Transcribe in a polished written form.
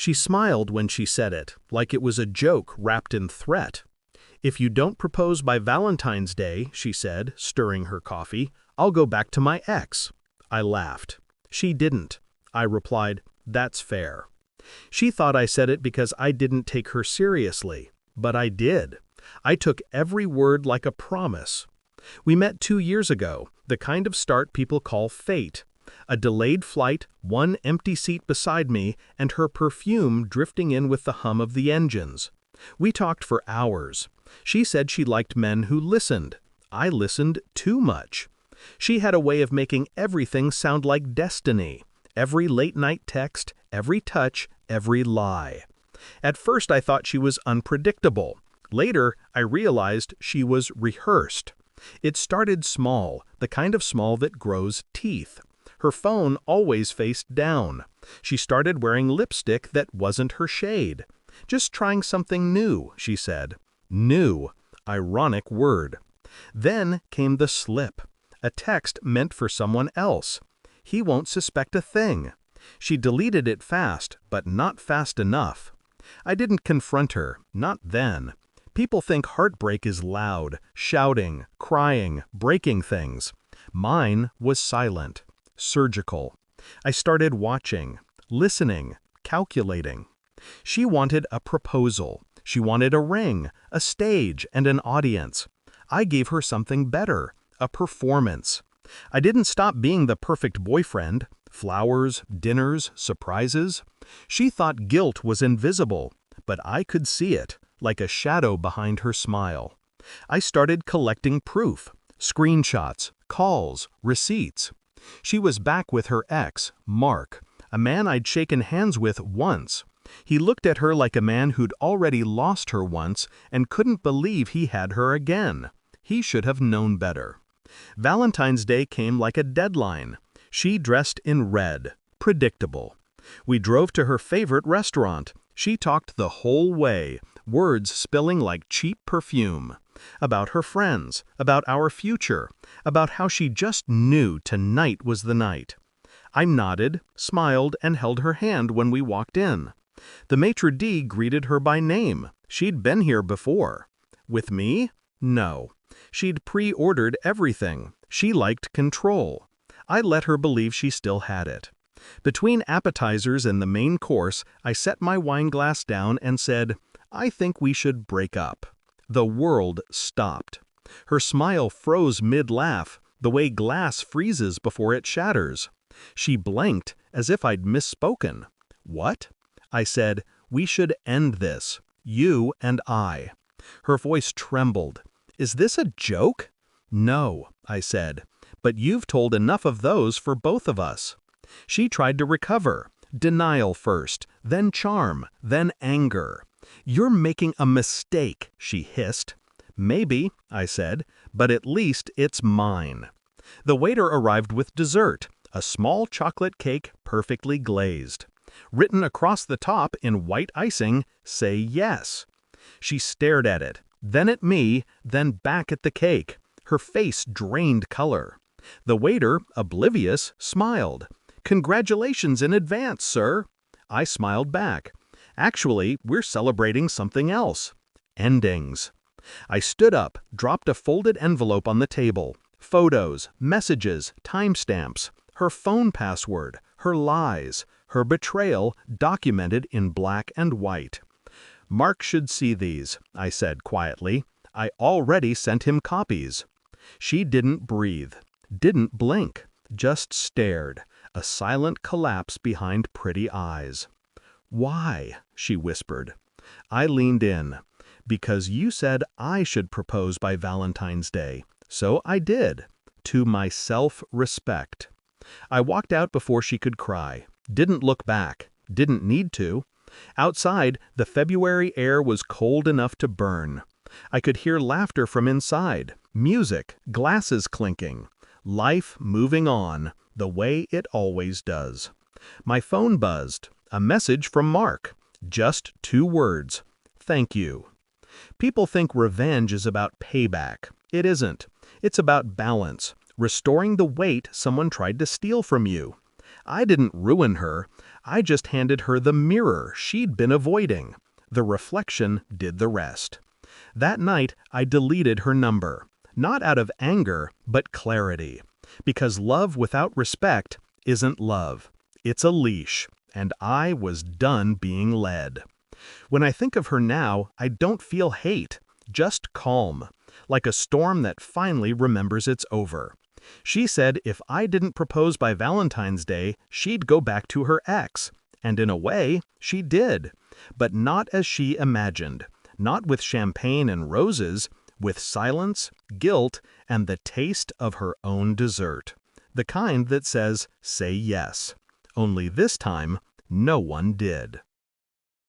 She smiled when she said it, like it was a joke wrapped in threat. "If you don't propose by Valentine's Day," she said, stirring her coffee, "I'll go back to my ex." I laughed. She didn't. I replied, "That's fair." She thought I said it because I didn't take her seriously, but I did. I took every word like a promise. We met 2 years ago, the kind of start people call fate. A delayed flight, one empty seat beside me, and her perfume drifting in with the hum of the engines. We talked for hours. She said she liked men who listened. I listened too much. She had a way of making everything sound like destiny. Every late-night text, every touch, every lie. At first I thought she was unpredictable. Later, I realized she was rehearsed. It started small, the kind of small that grows teeth. Her phone always faced down. She started wearing lipstick that wasn't her shade. "Just trying something new," she said. New. Ironic word. Then came the slip. A text meant for someone else. "He won't suspect a thing." She deleted it fast, but not fast enough. I didn't confront her, not then. People think heartbreak is loud, shouting, crying, breaking things. Mine was silent, surgical. I started watching, listening, calculating. She wanted a proposal. She wanted a ring, a stage, and an audience. I gave her something better, a performance. I didn't stop being the perfect boyfriend. Flowers, dinners, surprises. She thought guilt was invisible, but I could see it, like a shadow behind her smile. I started collecting proof, screenshots, calls, receipts. She was back with her ex, Mark, a man I'd shaken hands with once. He looked at her like a man who'd already lost her once and couldn't believe he had her again. He should have known better. Valentine's Day came like a deadline. She dressed in red, predictable. We drove to her favorite restaurant. She talked the whole way, words spilling like cheap perfume. About her friends, about our future, about how she just knew tonight was the night. I nodded, smiled, and held her hand when we walked in. The maitre d' greeted her by name. She'd been here before. With me? No. She'd pre-ordered everything. She liked control. I let her believe she still had it. Between appetizers and the main course, I set my wine glass down and said, "I think we should break up." The world stopped. Her smile froze mid-laugh, the way glass freezes before it shatters. She blinked, as if I'd misspoken. "What?" I said, "We should end this. You and I." Her voice trembled. "Is this a joke?" "No," I said, "but you've told enough of those for both of us." She tried to recover. Denial first, then charm, then anger. "You're making a mistake," she hissed. "Maybe," I said, "but at least it's mine." The waiter arrived with dessert, a small chocolate cake perfectly glazed. Written across the top in white icing, "Say yes." She stared at it, then at me, then back at the cake. Her face drained color. The waiter, oblivious, smiled. "Congratulations in advance, sir." I smiled back. "Actually, we're celebrating something else. Endings." I stood up, dropped a folded envelope on the table. Photos, messages, timestamps, her phone password, her lies, her betrayal documented in black and white. "Mark should see these," I said quietly. "I already sent him copies." She didn't breathe, didn't blink, just stared, a silent collapse behind pretty eyes. "Why?" she whispered. I leaned in. "Because you said I should propose by Valentine's Day. So I did. To my self-respect." I walked out before she could cry. Didn't look back. Didn't need to. Outside, the February air was cold enough to burn. I could hear laughter from inside, music, glasses clinking. Life moving on, the way it always does. My phone buzzed. A message from Mark. Just 2 words. "Thank you." People think revenge is about payback. It isn't. It's about balance, restoring the weight someone tried to steal from you. I didn't ruin her. I just handed her the mirror she'd been avoiding. The reflection did the rest. That night, I deleted her number. Not out of anger, but clarity. Because love without respect isn't love. It's a leash, and I was done being led. When I think of her now, I don't feel hate, just calm, like a storm that finally remembers it's over. She said if I didn't propose by Valentine's Day, she'd go back to her ex. And in a way, she did. But not as she imagined. Not with champagne and roses, with silence, guilt, and the taste of her own dessert. The kind that says, say yes. Only this time, no one did.